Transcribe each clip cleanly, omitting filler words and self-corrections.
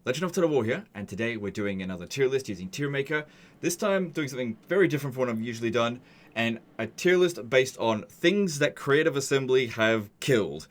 Legend of Total War here, and today we're doing another tier list using TierMaker. This time doing something very different from what I've usually done, and a tier list based on things that Creative Assembly have killed.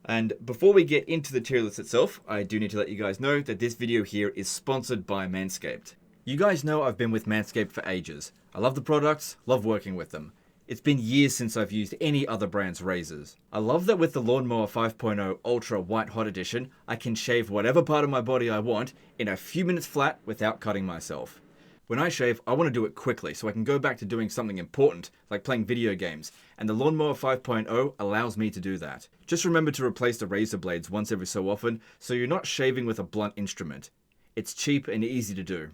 And before we get into the tier list itself, I do need to let you guys know that this video here is sponsored by Manscaped. You guys know I've been with Manscaped for ages. I love the products, love working with them. It's been years since I've used any other brand's razors. I love that with the Lawnmower 5.0 Ultra White Hot Edition, I can shave whatever part of my body I want in a few minutes flat without cutting myself. When I shave, I want to do it quickly so I can go back to doing something important, like playing video games, and the Lawnmower 5.0 allows me to do that. Just remember to replace the razor blades once every so often so you're not shaving with a blunt instrument. It's cheap and easy to do.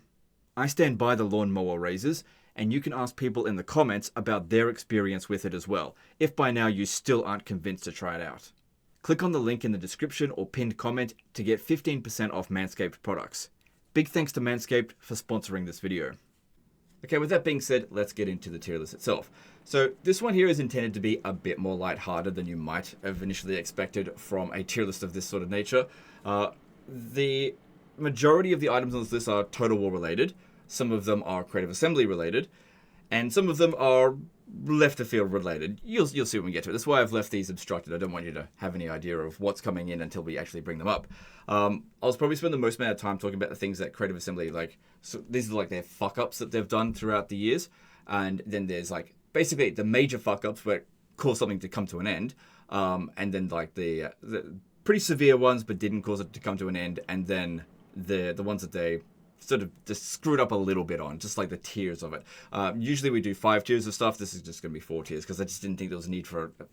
I stand by the Lawnmower razors, and you can ask people in the comments about their experience with it as well, if by now you still aren't convinced to try it out. Click on the link in the description or pinned comment to get 15% off Manscaped products. Big thanks to Manscaped for sponsoring this video. Okay, with that being said, let's get into the tier list itself. So this one here is intended to be a bit more lighthearted than you might have initially expected from a tier list of this sort of nature. The majority of the items on this list are Total War related. Some of them are Creative Assembly related, and some of them are left of field related. You'll see when we get to it. That's why I've left these obstructed. I don't want you to have any idea of what's coming in until we actually bring them up. I'll probably spend the most amount of time talking about the things that Creative Assembly, like, so these are like their fuck-ups that they've done throughout the years, and then there's like basically the major fuck-ups where it caused something to come to an end, and then like the pretty severe ones but didn't cause it to come to an end, and then the ones that they sort of just screwed up a little bit on, just like the tiers of it. Usually we do 5 tiers of stuff. This is just going to be 4 tiers because I just didn't think there was a need for a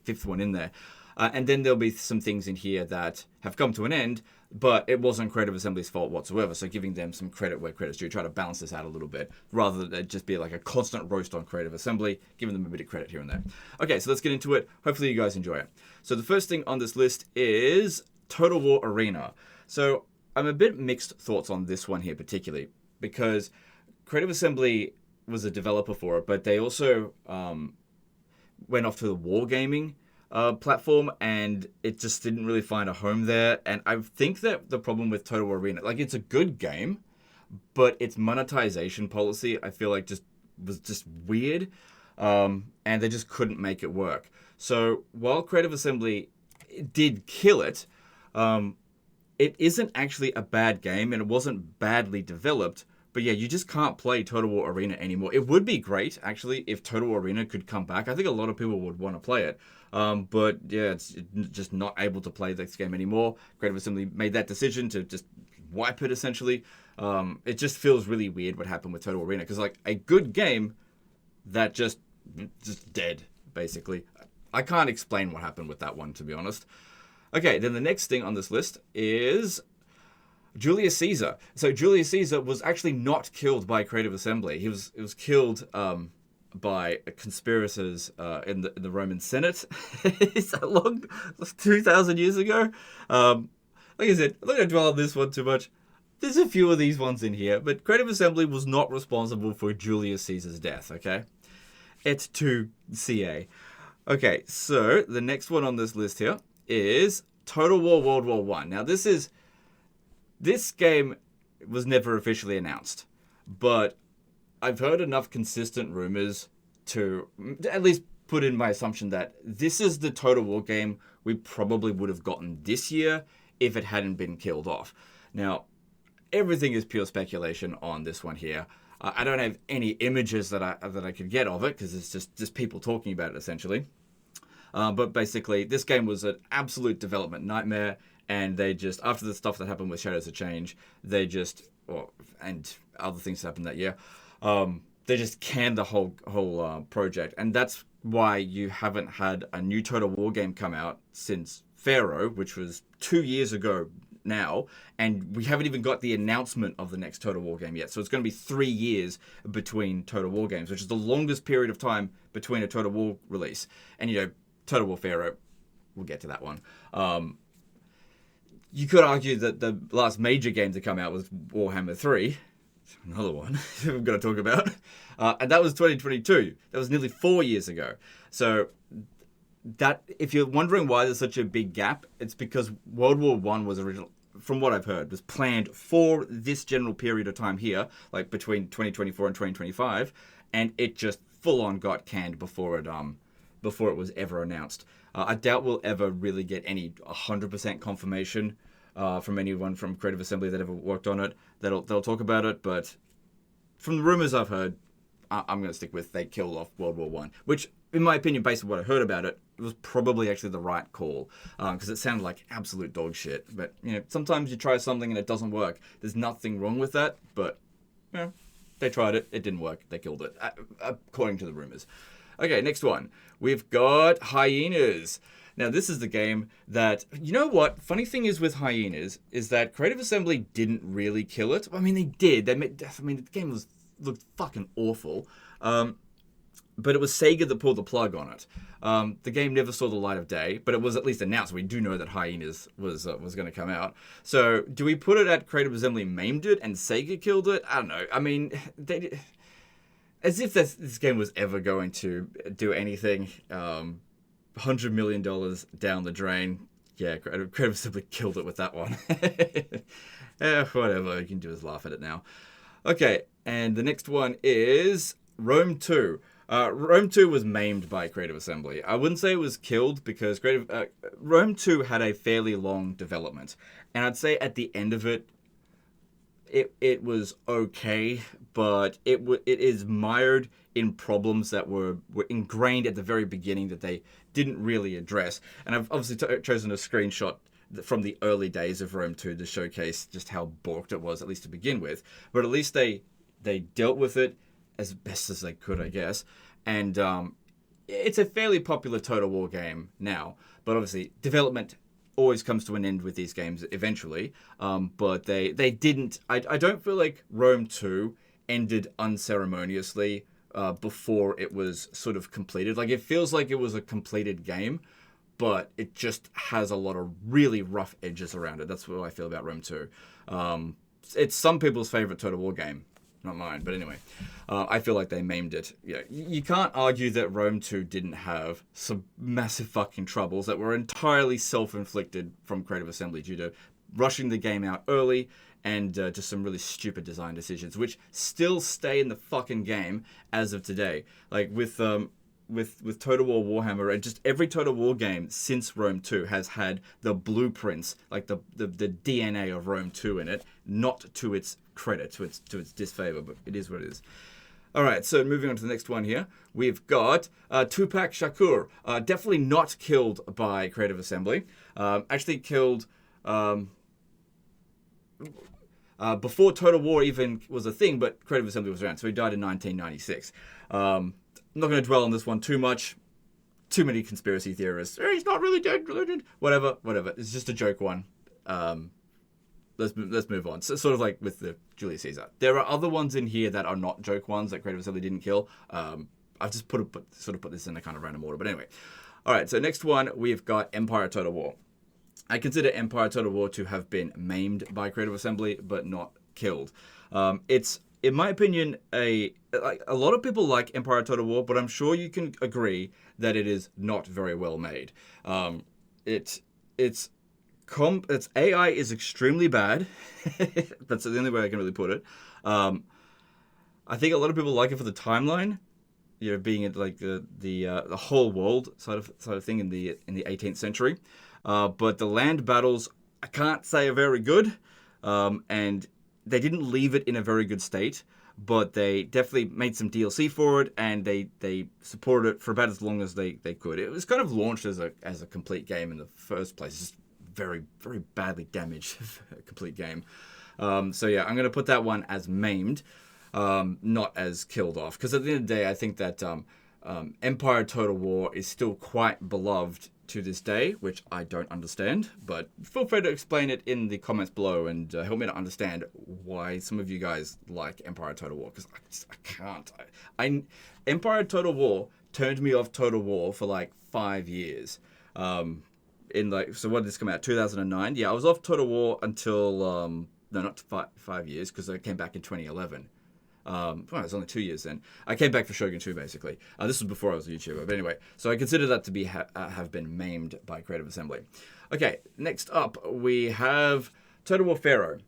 5th one in there. And then there'll be some things in here that have come to an end, but it wasn't Creative Assembly's fault whatsoever. So giving them some credit where credit's due, try to balance this out a little bit, rather than it just be like a constant roast on Creative Assembly, giving them a bit of credit here and there. Okay, so let's get into it. Hopefully you guys enjoy it. So the first thing on this list is Total War Arena. So I'm a bit mixed thoughts on this one here particularly, because Creative Assembly was a developer for it, but they also went off to the Wargaming platform, and it just didn't really find a home there. And I think that the problem with Total War Arena, like, it's a good game, but its monetization policy, I feel like was just weird, and they just couldn't make it work. So while Creative Assembly did kill it, it isn't actually a bad game, and it wasn't badly developed, but yeah, you just can't play Total War Arena anymore. It would be great, actually, if Total War Arena could come back. I think a lot of people would want to play it, but yeah, it's just not able to play this game anymore. Creative Assembly made that decision to just wipe it, essentially. It just feels really weird what happened with Total War Arena, because like a good game that just dead, basically. I can't explain what happened with that one, to be honest. Okay, then the next thing on this list is Julius Caesar. So Julius Caesar was actually not killed by Creative Assembly. He was killed by conspirators in the Roman Senate. It's that long, 2,000 years ago. Like I said, I'm not going to dwell on this one too much. There's a few of these ones in here, but Creative Assembly was not responsible for Julius Caesar's death, okay? Et tu, CA. Okay, so the next one on this list here is Total War World War One. Now this game was never officially announced, but I've heard enough consistent rumors to at least put in my assumption that this is the Total War game we probably would have gotten this year if it hadn't been killed off. Now, everything is pure speculation on this one here. I don't have any images that I could get of it because it's just people talking about it essentially. But basically, this game was an absolute development nightmare, and they just, after the stuff that happened with Shadows of Change, and other things happened that year, they just canned the whole project. And that's why you haven't had a new Total War game come out since Pharaoh, which was 2 years ago now, and we haven't even got the announcement of the next Total War game yet. So it's going to be 3 years between Total War games, which is the longest period of time between a Total War release. And, Total War Pharaoh, we'll get to that one. You could argue that the last major game to come out was Warhammer 3, another one we've got to talk about, and that was 2022. That was nearly 4 years ago. So that, if you're wondering why there's such a big gap, it's because World War One was from what I've heard, was planned for this general period of time here, like between 2024 and 2025, and it just full on got canned before it was ever announced. I doubt we'll ever really get any 100% confirmation from anyone from Creative Assembly that ever worked on it. They'll talk about it, but from the rumors I've heard, I'm going to stick with they killed off World War One, which, in my opinion, based on what I heard about it, was probably actually the right call, because it sounded like absolute dog shit. But sometimes you try something and it doesn't work. There's nothing wrong with that, but they tried it, it didn't work, they killed it, according to the rumors. Okay, next one. We've got Hyenas. Now, this is the game that, you know what? Funny thing is with Hyenas is that Creative Assembly didn't really kill it. I mean, they did. The game looked fucking awful. But it was Sega that pulled the plug on it. The game never saw the light of day, but it was at least announced. We do know that Hyenas was going to come out. So, do we put it at Creative Assembly maimed it and Sega killed it? I don't know. I mean, as if this game was ever going to do anything. $100 million down the drain. Yeah, Creative Assembly killed it with that one. Whatever, you can do is laugh at it now. Okay, and the next one is Rome 2. Rome 2 was maimed by Creative Assembly. I wouldn't say it was killed because Rome 2 had a fairly long development. And I'd say at the end of it was okay, but it is mired in problems that were ingrained at the very beginning that they didn't really address. And I've obviously chosen a screenshot from the early days of Rome 2 to showcase just how borked it was, at least to begin with. But at least they dealt with it as best as they could, I guess. And it's a fairly popular Total War game now. But obviously, development always comes to an end with these games eventually. But they didn't... I don't feel like Rome 2 ended unceremoniously before it was sort of completed. Like, it feels like it was a completed game, but it just has a lot of really rough edges around it. That's what I feel about Rome 2. It's some people's favorite Total War game. Not mine, but anyway. I feel like they maimed it. Yeah, you can't argue that Rome 2 didn't have some massive fucking troubles that were entirely self-inflicted from Creative Assembly due to rushing the game out early and just some really stupid design decisions, which still stay in the fucking game as of today. Like with Total War Warhammer, and just every Total War game since Rome 2 has had the blueprints, like the DNA of Rome 2 in it, not to its credit, to its disfavor, but it is what it is. All right, so moving on to the next one here, we've got Tupac Shakur, definitely not killed by Creative Assembly, actually killed before Total War even was a thing, but Creative Assembly was around, so he died in 1996. I'm not going to dwell on this one too much. Too many conspiracy theorists. He's not really dead. Whatever. It's just a joke one. Let's move on. So, sort of like with the Julius Caesar. There are other ones in here that are not joke ones that Creative Assembly didn't kill. I've just put this in a kind of random order. But anyway. All right, so next one, we've got Empire Total War. I consider Empire Total War to have been maimed by Creative Assembly, but not killed. It's, in my opinion, a lot of people like Empire Total War, but I'm sure you can agree that it is not very well made. Its AI is extremely bad. That's the only way I can really put it. I think a lot of people like it for the timeline, being in like the whole world sort of thing in the 18th century. But the land battles, I can't say are very good, and they didn't leave it in a very good state, but they definitely made some DLC for it, and they supported it for about as long as they could. It was kind of launched as a complete game in the first place, just very, very badly damaged complete game. So yeah, I'm going to put that one as maimed, not as killed off, because at the end of the day, I think that Empire Total War is still quite beloved to this day, which I don't understand, but feel free to explain it in the comments below and help me to understand why some of you guys like Empire Total War, because I can't. Empire Total War turned me off Total War for like 5 years. So when did this come out? 2009? Yeah, I was off Total War until, no, not 5 years, because I came back in 2011. It was only 2 years then. I came back for Shogun 2, basically. This was before I was a YouTuber. But anyway, so I consider that to be have been maimed by Creative Assembly. Okay, next up, we have Total War Pharaoh.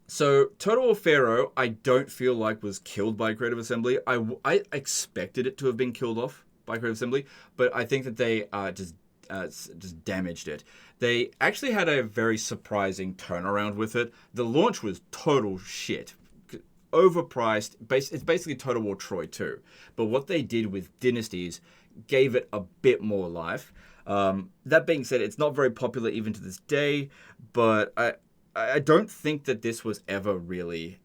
So Total War Pharaoh, I don't feel like was killed by Creative Assembly. I expected it to have been killed off by Creative Assembly, but I think that they just damaged it. They actually had a very surprising turnaround with it. The launch was total shit. Overpriced. It's basically Total War Troy 2. But what they did with Dynasties gave it a bit more life. That being said, it's not very popular even to this day, but I don't think that this was ever really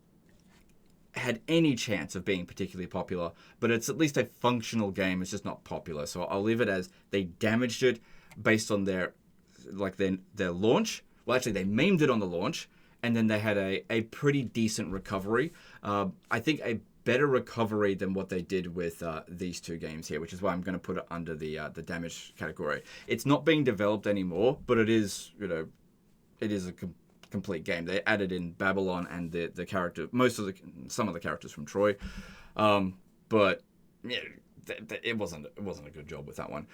had any chance of being particularly popular, but it's at least a functional game. It's just not popular. So I'll leave it as they damaged it based on their launch. Well, actually, they memed it on the launch, and then they had a pretty decent recovery. I think a better recovery than what they did with these two games here, which is why I'm going to put it under the damage category. It's not being developed anymore, but it is, it is a complete game. They added in Babylon and the character, some of the characters from Troy, but yeah, it wasn't a good job with that one.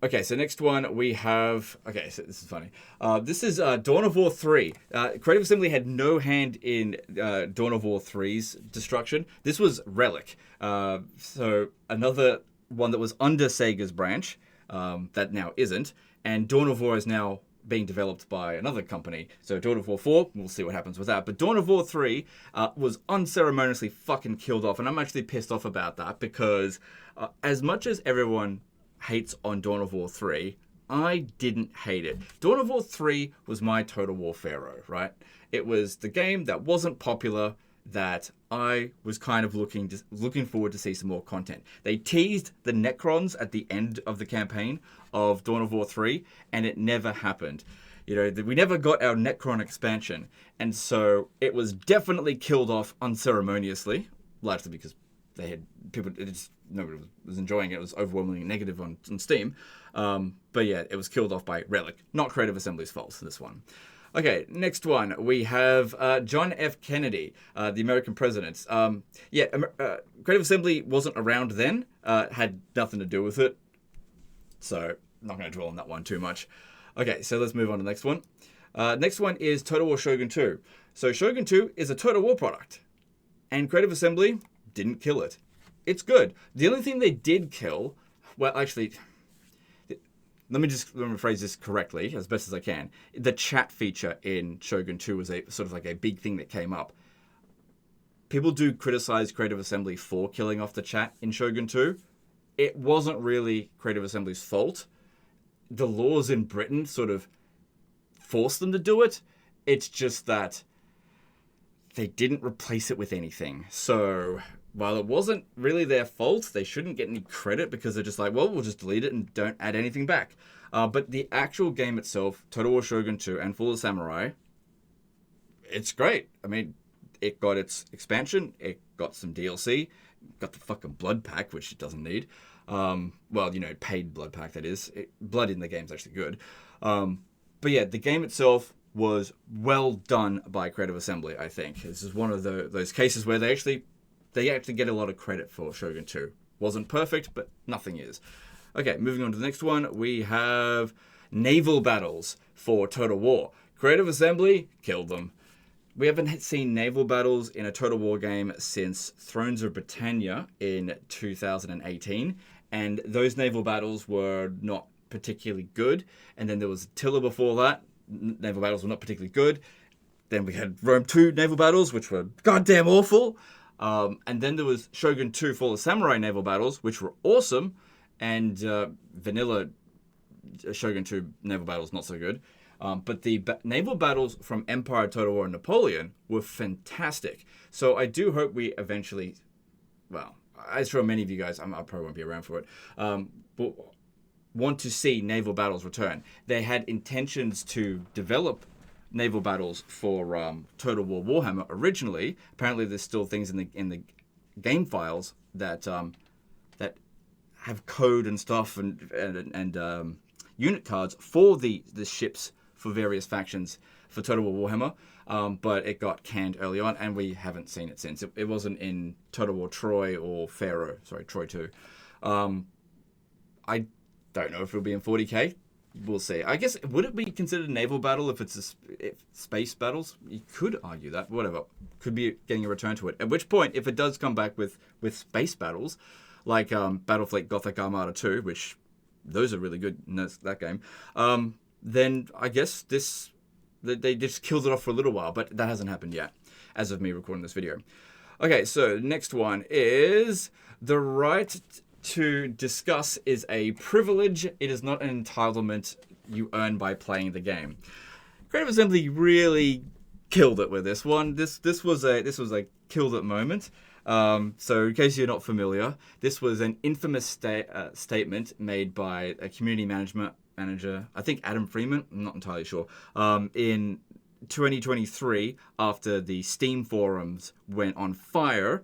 Okay, so next one we have... Okay, so this is funny. This is Dawn of War 3. Creative Assembly had no hand in Dawn of War 3's destruction. This was Relic. So another one that was under Sega's branch, that now isn't. And Dawn of War is now being developed by another company. So Dawn of War 4, we'll see what happens with that. But Dawn of War 3 was unceremoniously fucking killed off. And I'm actually pissed off about that because as much as everyone hates on Dawn of War 3, I didn't hate it. Dawn of War 3 was my Total War Pharaoh, right? It was the game that wasn't popular that I was kind of looking forward to see some more content. They teased the Necrons at the end of the campaign of Dawn of War 3, and it never happened. We never got our Necron expansion, and so it was definitely killed off unceremoniously, largely because they had people. Nobody was enjoying it. It was overwhelmingly negative on Steam. But yeah, it was killed off by Relic. Not Creative Assembly's fault, this one. Okay, next one. We have John F. Kennedy, the American president. Creative Assembly wasn't around then. Had nothing to do with it. So, not going to dwell on that one too much. Okay, so let's move on to the next one. Next one is Total War Shogun 2. So Shogun 2 is a Total War product. And Creative Assembly didn't kill it. It's good. The only thing they did kill... Well, actually... Let me rephrase this correctly, as best as I can. The chat feature in Shogun 2 was a sort of like a big thing that came up. People do criticize Creative Assembly for killing off the chat in Shogun 2. It wasn't really Creative Assembly's fault. The laws in Britain sort of forced them to do it. It's just that they didn't replace it with anything. So while it wasn't really their fault, they shouldn't get any credit because they're just like, well, we'll just delete it and don't add anything back. But the actual game itself, Total War Shogun 2 and Fall of Samurai, it's great. I mean, it got its expansion, it got some DLC, got the fucking blood pack, which it doesn't need. Paid blood pack, that is. Blood in the game's actually good. But yeah, the game itself was well done by Creative Assembly, I think. This is one of those cases where they actually get a lot of credit for Shogun 2. Wasn't perfect, but nothing is. Okay, moving on to the next one. We have naval battles for Total War. Creative Assembly killed them. We haven't seen naval battles in a Total War game since Thrones of Britannia in 2018. And those naval battles were not particularly good. And then there was Attila before that. Naval battles were not particularly good. Then we had Rome 2 naval battles, which were goddamn awful. And then there was Shogun 2 Fall of Samurai naval battles, which were awesome. And vanilla Shogun 2 naval battles, not so good. But the naval battles from Empire, Total War, and Napoleon were fantastic. So I do hope we eventually, well, as for many of you guys, I probably won't be around for it, but want to see naval battles return. They had intentions to develop naval battles for Total War Warhammer originally. Apparently, there's still things in the game files that have code and stuff and unit cards for the ships for various factions for Total War Warhammer, but it got canned early on, and we haven't seen it since. It wasn't in Total War Troy or Pharaoh. Sorry, Troy 2. I don't know if it'll be in 40k. we'll see. I guess, would it be considered a naval battle if it's if space battles? You could argue that. Whatever. Could be getting a return to it. At which point, if it does come back with space battles, like Battlefleet Gothic Armada 2, which those are really good in that game, then I guess they just killed it off for a little while, but that hasn't happened yet, as of me recording this video. Okay, so next one is the right to discuss is a privilege. It is not an entitlement you earn by playing the game. Creative Assembly really killed it with this one. This was a killed it moment. So in case you're not familiar, this was an infamous statement made by a community management manager, I think Adam Freeman, I'm not entirely sure, in 2023 after the Steam forums went on fire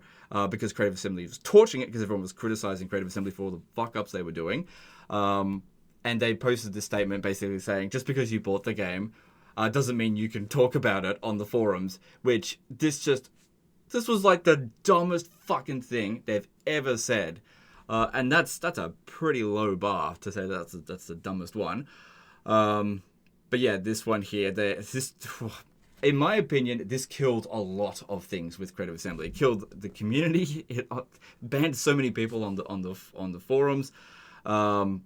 because Creative Assembly was torching it because everyone was criticizing Creative Assembly for all the fuck-ups they were doing. And they posted this statement basically saying, just because you bought the game doesn't mean you can talk about it on the forums, which this was like the dumbest fucking thing they've ever said. And that's a pretty low bar to say that's the dumbest one. But yeah, this one here, in my opinion, this killed a lot of things with Creative Assembly. It killed the community. It banned so many people on the forums, and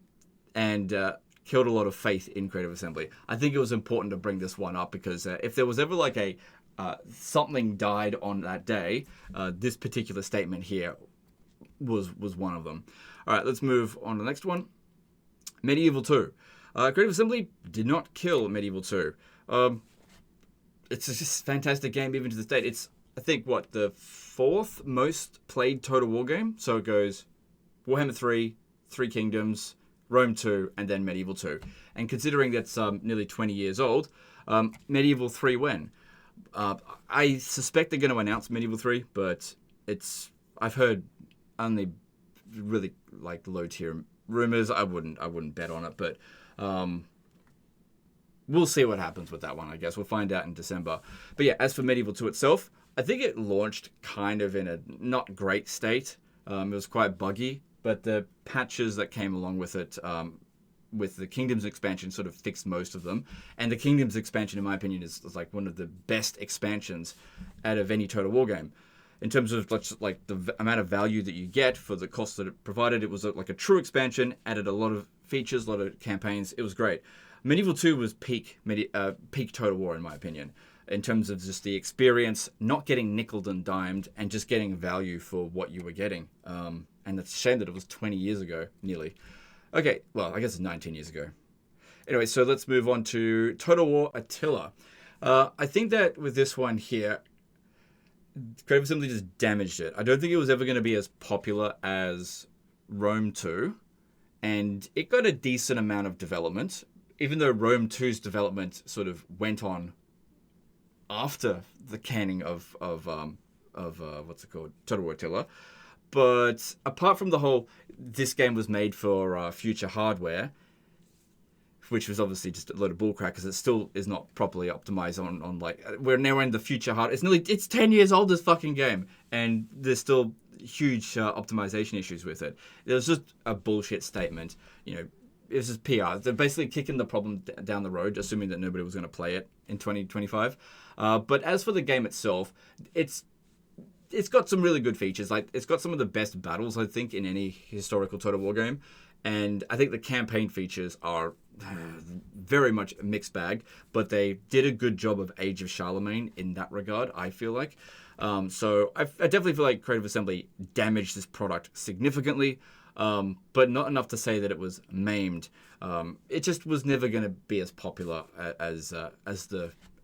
killed a lot of faith in Creative Assembly. I think it was important to bring this one up because if there was ever like a something died on that day, this particular statement here was one of them. All right, let's move on to the next one. Medieval 2. Creative Assembly did not kill Medieval 2. It's just a fantastic game even to this date. It's, I think, the 4th most played Total War game. So it goes Warhammer 3, Three Kingdoms, Rome 2, and then Medieval 2. And considering that's nearly 20 years old, Medieval 3 when? I suspect they're going to announce Medieval 3, but I've heard only really like low tier rumors. I wouldn't bet on it, but we'll see what happens with that one. I guess we'll find out in December. But yeah, as for Medieval 2 itself, I think it launched kind of in a not great state. It was quite buggy, but the patches that came along with it, with the Kingdoms expansion, sort of fixed most of them. And the Kingdoms expansion, in my opinion, is like one of the best expansions out of any Total War game. In terms of like the amount of value that you get for the cost that it provided, it was like a true expansion, added a lot of features, a lot of campaigns. It was great. Medieval 2 was peak Total War, in my opinion, in terms of just the experience, not getting nickeled and dimed, and just getting value for what you were getting. And it's a shame that it was 20 years ago, nearly. Okay, well, I guess it's 19 years ago. Anyway, so let's move on to Total War Attila. I think that with this one here, Creative Assembly just damaged it. I don't think it was ever going to be as popular as Rome 2, and it got a decent amount of development, even though Rome 2's development sort of went on after the canning of what's it called, Total War Attila. But apart from the whole, this game was made for future hardware, which was obviously just a load of bullcrap because it still is not properly optimized on like, we're now in the future hard. It's 10 years old, this fucking game, and there's still huge optimization issues with it. It was just a bullshit statement. You know, it was just PR. They're basically kicking the problem down the road, assuming that nobody was going to play it in 2025. But as for the game itself, it's got some really good features. Like, it's got some of the best battles, I think, in any historical Total War game. And I think the campaign features are very much a mixed bag, but they did a good job of Age of Charlemagne in that regard, I feel like. So I definitely feel like Creative Assembly damaged this product significantly, but not enough to say that it was maimed. It just was never going to be as popular as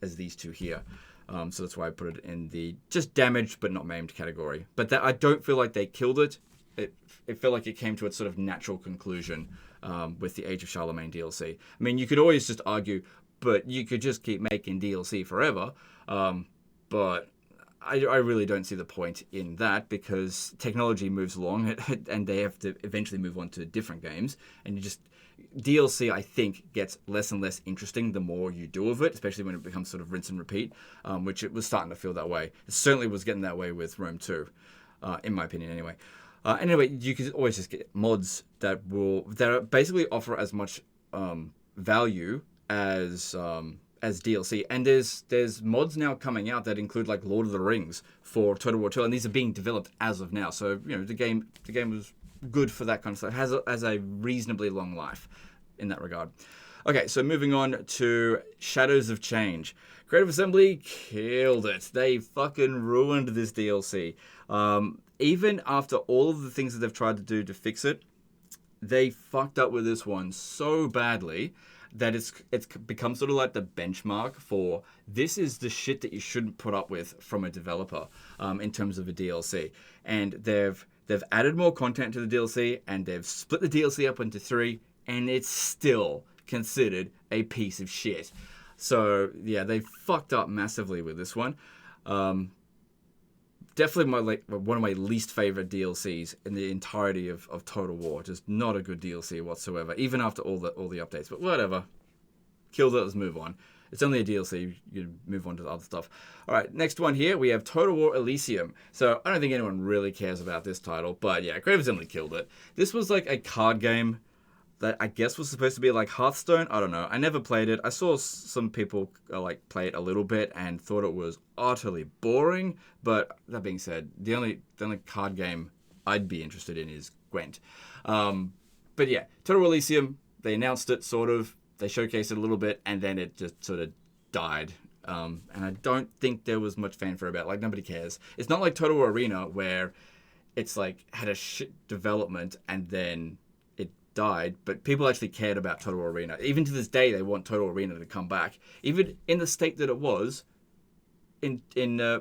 these two here. So that's why I put it in the just damaged but not maimed category. But that I don't feel like they killed it. It felt like it came to its sort of natural conclusion with the Age of Charlemagne DLC. I mean, you could always just argue, but you could just keep making DLC forever. But I really don't see the point in that because technology moves along and they have to eventually move on to different games. And DLC, I think, gets less and less interesting the more you do of it, especially when it becomes sort of rinse and repeat, which it was starting to feel that way. It certainly was getting that way with Rome 2, in my opinion anyway. Anyway, you could always just get mods that basically offer as much value as DLC. And there's mods now coming out that include like Lord of the Rings for Total War 2, and these are being developed as of now. So the game was good for that kind of stuff. It has a reasonably long life in that regard. Okay, so moving on to Shadows of Change. Creative Assembly killed it. They fucking ruined this DLC. Even after all of the things that they've tried to do to fix it, they fucked up with this one so badly that it's become sort of like the benchmark for this is the shit that you shouldn't put up with from a developer in terms of a DLC. And they've added more content to the DLC, and they've split the DLC up into 3, and it's still considered a piece of shit. So yeah, they fucked up massively with this one. Definitely one of my least favorite DLCs in the entirety of Total War. Just not a good DLC whatsoever, even after all the updates. But whatever, killed it. Let's move on. It's only a DLC. You move on to the other stuff. All right, next one here we have Total War Elysium. So I don't think anyone really cares about this title, but yeah, Creative Assembly killed it. This was like a card game that I guess was supposed to be like Hearthstone. I don't know. I never played it. I saw some people like play it a little bit and thought it was utterly boring. But that being said, the only card game I'd be interested in is Gwent. But yeah, Total War Elysium, they announced it sort of. They showcased it a little bit, and then it just sort of died. And I don't think there was much fanfare about it. Like, nobody cares. It's not like Total War Arena, where it's like had a shit development and then died, but people actually cared about Total War Arena. Even to this day, they want Total Arena to come back, even in the state that it was in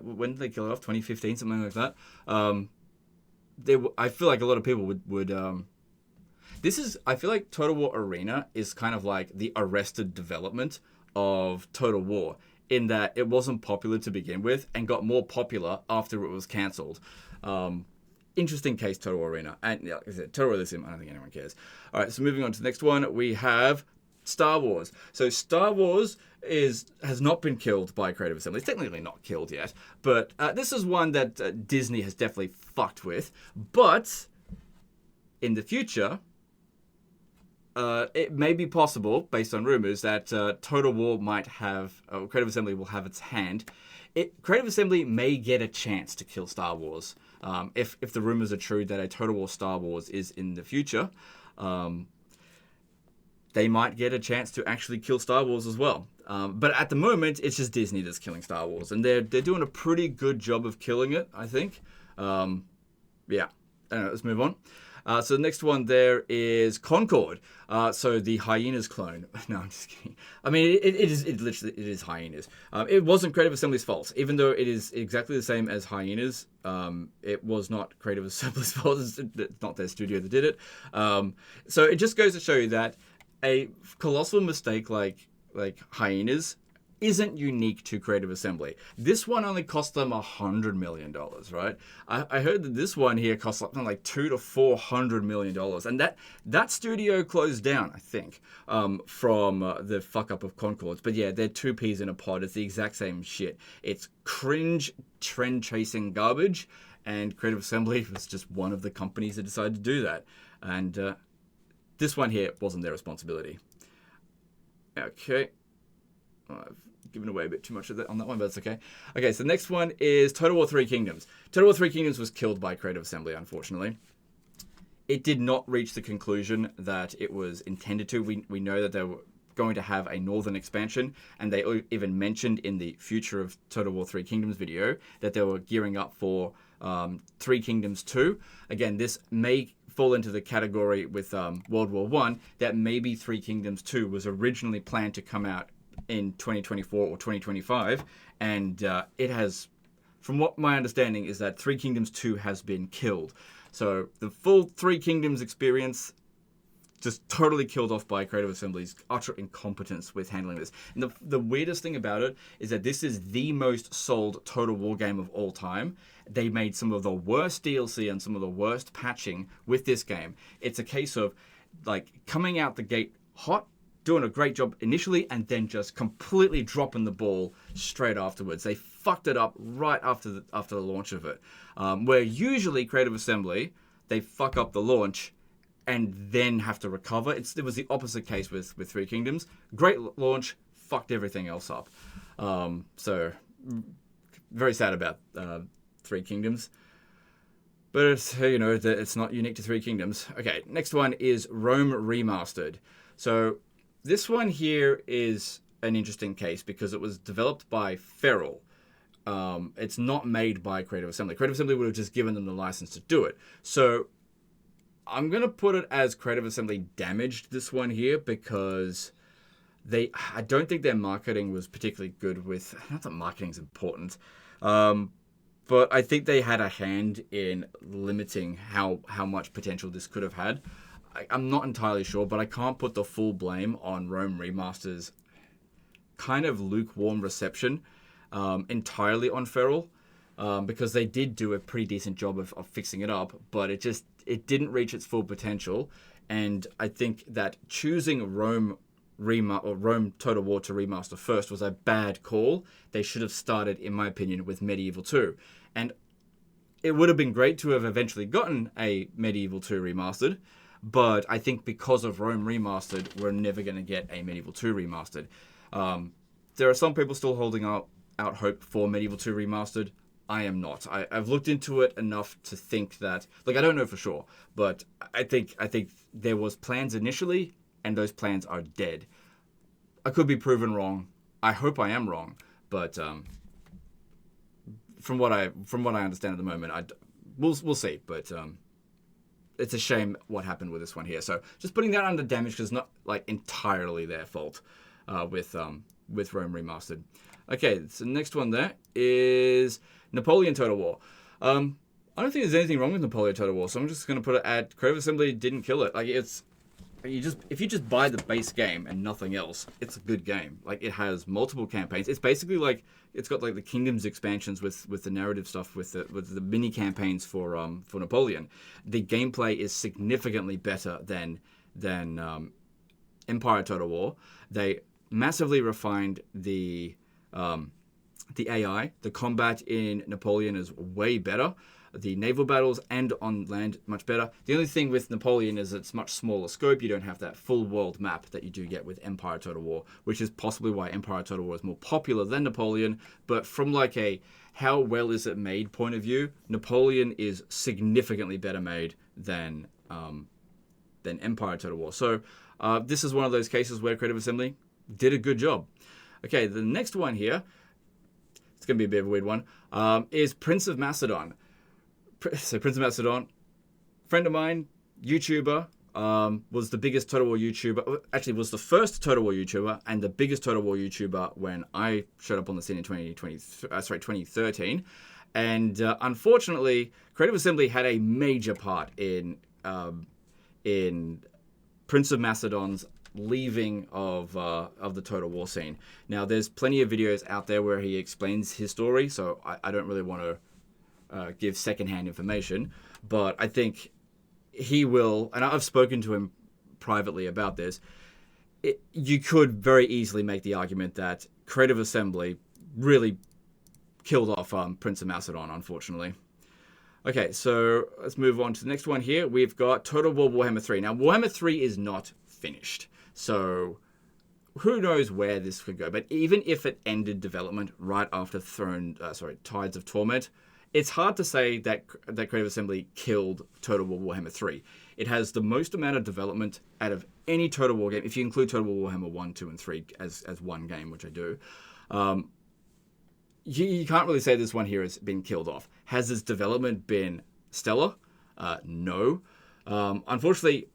when did they kill it off? 2015, something like that. I feel like a lot of people would I feel like Total War Arena is kind of like the arrested development of Total War, in that it wasn't popular to begin with and got more popular after it was cancelled. Interesting case, Total War Arena. And yeah, like I said, Total War Elysium, I don't think anyone cares. All right, so moving on to the next one, we have Star Wars. So Star Wars has not been killed by Creative Assembly. It's technically not killed yet, but this is one that Disney has definitely fucked with. But in the future, it may be possible, based on rumors, that Total War might have, Creative Assembly will have its hand. Creative Assembly may get a chance to kill Star Wars. If the rumors are true that a Total War Star Wars is in the future, they might get a chance to actually kill Star Wars as well. But at the moment, it's just Disney that's killing Star Wars, and they're doing a pretty good job of killing it, I think. Yeah. Anyway, let's move on. So the next one there is Concord. So the Hyenas clone. No, I'm just kidding. I mean, it is Hyenas. It wasn't Creative Assembly's fault, even though it is exactly the same as Hyenas. It was not Creative Assembly's fault. It's not their studio that did it. So it just goes to show you that a colossal mistake like Hyenas isn't unique to Creative Assembly. This one only cost them $100 million, right? I heard that this one here cost something like $200 to $400 million, and that studio closed down, I think, from the fuck up of Concords. But yeah, they're two peas in a pod. It's the exact same shit. It's cringe, trend chasing garbage, and Creative Assembly was just one of the companies that decided to do that. And this one here wasn't their responsibility. Okay. I've given away a bit too much of that on that one, but that's okay. Okay, so the next one is Total War 3 Kingdoms. Total War 3 Kingdoms was killed by Creative Assembly, unfortunately. It did not reach the conclusion that it was intended to. We know that they were going to have a northern expansion, and they even mentioned in the Future of Total War 3 Kingdoms video that they were gearing up for 3 Kingdoms 2. Again, this may fall into the category with World War 1 that maybe 3 Kingdoms 2 was originally planned to come out in 2024 or 2025, and it has, from what my understanding is, that 3 Kingdoms 2 has been killed. So the full 3 Kingdoms experience just totally killed off by Creative Assembly's utter incompetence with handling this. And the weirdest thing about it is that this is the most sold Total War game of all time. They made some of the worst DLC and some of the worst patching with this game. It's a case of like coming out the gate hot, doing a great job initially, and then just completely dropping the ball straight afterwards. They fucked it up right after the launch of it. Where usually Creative Assembly, they fuck up the launch and then have to recover. It was the opposite case with Three Kingdoms. Great launch, fucked everything else up. So very sad about Three Kingdoms. But it's not unique to Three Kingdoms. Okay, next one is Rome Remastered. So this one here is an interesting case because it was developed by Feral. It's not made by Creative Assembly. Creative Assembly would have just given them the license to do it. So I'm going to put it as Creative Assembly damaged this one here because I don't think their marketing was particularly good with, not that marketing's important, but I think they had a hand in limiting how much potential this could have had. I'm not entirely sure, but I can't put the full blame on Rome Remaster's kind of lukewarm reception entirely on Feral, because they did do a pretty decent job of fixing it up, but it didn't reach its full potential. And I think that choosing Rome Total War to remaster first was a bad call. They should have started, in my opinion, with Medieval 2. And it would have been great to have eventually gotten a Medieval 2 remastered, but I think because of Rome Remastered, we're never going to get a Medieval 2 remastered. There are some people still holding out hope for Medieval 2 remastered. I am not. I've looked into it enough to think that, I don't know for sure, but I think there was plans initially, and those plans are dead. I could be proven wrong. I hope I am wrong, but from what I understand at the moment, we'll see. But it's a shame what happened with this one here. So just putting that under damage because it's not entirely their fault with Rome Remastered. Okay, so the next one there is Napoleon Total War. I don't think there's anything wrong with Napoleon Total War, so I'm just going to put it at Creative Assembly didn't kill it. If you just buy the base game and nothing else, it's a good game. It has multiple campaigns. It's basically it's got the Kingdoms expansions with the narrative stuff with the mini campaigns for Napoleon. The gameplay is significantly better than Empire Total War. They massively refined the AI. The combat in Napoleon is way better. The naval battles and on land much better. The only thing with Napoleon is it's much smaller scope. You don't have that full world map that you do get with Empire Total War, which is possibly why Empire Total War is more popular than Napoleon. But from a how well is it made point of view, Napoleon is significantly better made than Empire Total War. So this is one of those cases where Creative Assembly did a good job. Okay, the next one here, it's going to be a bit of a weird one, is Prince of Macedon. So Prince of Macedon, friend of mine, YouTuber, was the biggest Total War YouTuber. Actually, was the first Total War YouTuber and the biggest Total War YouTuber when I showed up on the scene in 2013. And unfortunately, Creative Assembly had a major part in Prince of Macedon's leaving of the Total War scene. Now, there's plenty of videos out there where he explains his story, so I don't really want to give secondhand information, but I think he will, and I've spoken to him privately about this, you could very easily make the argument that Creative Assembly really killed off Prince of Macedon, unfortunately. Okay, so let's move on to the next one here. We've got Total War Warhammer 3. Now, Warhammer 3 is not finished, so who knows where this could go, but even if it ended development right after Tides of Torment, it's hard to say that Creative Assembly killed Total War Warhammer 3. It has the most amount of development out of any Total War game, if you include Total War Warhammer 1, 2, and 3 as one game, which I do. You can't really say this one here has been killed off. Has its development been stellar? No. Unfortunately,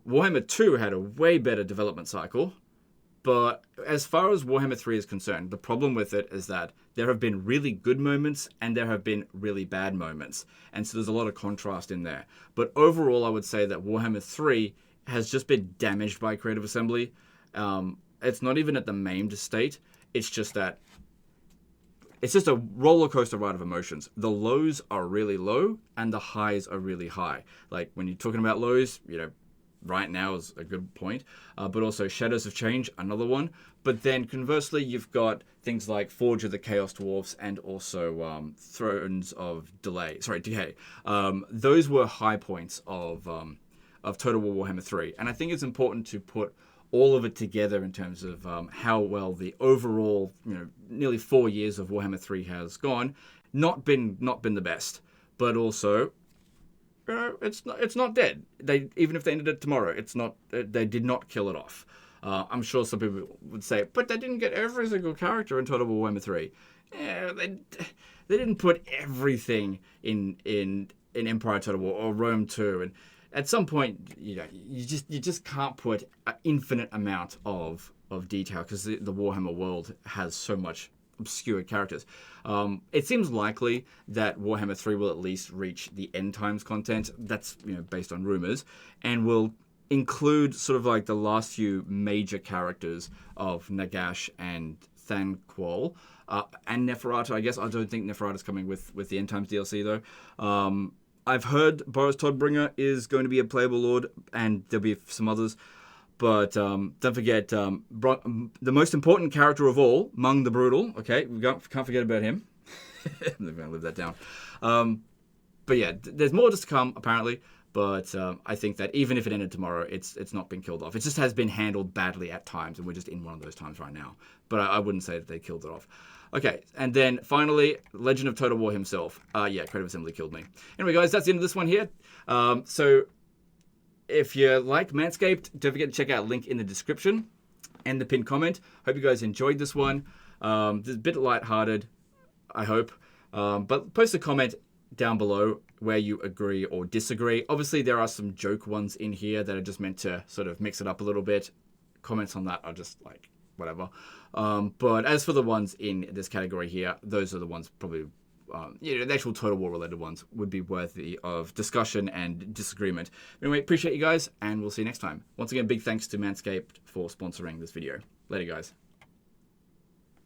Warhammer 2 had a way better development cycle. But as far as Warhammer 3 is concerned, the problem with it is that there have been really good moments and there have been really bad moments. And so there's a lot of contrast in there. But overall, I would say that Warhammer 3 has just been damaged by Creative Assembly. It's not even at the maimed state. It's just that it's just a roller coaster ride of emotions. The lows are really low and the highs are really high. When you're talking about lows, right now is a good point, but also Shadows of Change, another one. But then conversely, you've got things like Forge of the Chaos Dwarfs and also Thrones of Decay. Those were high points of of Total War Warhammer 3. And I think it's important to put all of it together in terms of how well the overall, nearly 4 years of Warhammer 3 has gone. Not been the best, but also it's not dead. Even if they ended it tomorrow, it's not. They did not kill it off. I'm sure some people would say, but they didn't get every single character in Total War Warhammer 3. Yeah, they didn't put everything in Empire Total War or Rome 2, and at some point, you just can't put an infinite amount of detail because the Warhammer world has so much obscure characters. It seems likely that Warhammer 3 will at least reach the end times content. That's based on rumors, and will include sort of like the last few major characters of Nagash and Thanquol, and Neferata. I guess I don't think Neferata's coming with the end times DLC though. I've heard Boris Todbringer is going to be a playable lord, and there'll be some others. But don't forget the most important character of all, Mung the Brutal. Okay, we can't forget about him. I'm going to live that down. But yeah, there's more to come apparently. But I think that even if it ended tomorrow, it's not been killed off. It just has been handled badly at times, and we're just in one of those times right now. But I wouldn't say that they killed it off. Okay, and then finally, Legend of Total War himself. Yeah, Creative Assembly killed me. Anyway, guys, that's the end of this one here. So if you like Manscaped, don't forget to check out link in the description and the pinned comment. Hope you guys enjoyed this one. It's a bit lighthearted, I hope. But post a comment down below where you agree or disagree. Obviously, there are some joke ones in here that are just meant to sort of mix it up a little bit. Comments on that are just like whatever. But as for the ones in this category here, those are the ones probably, the actual Total War related ones would be worthy of discussion and disagreement. Anyway, appreciate you guys, and we'll see you next time. Once again, big thanks to Manscaped for sponsoring this video. Later, guys.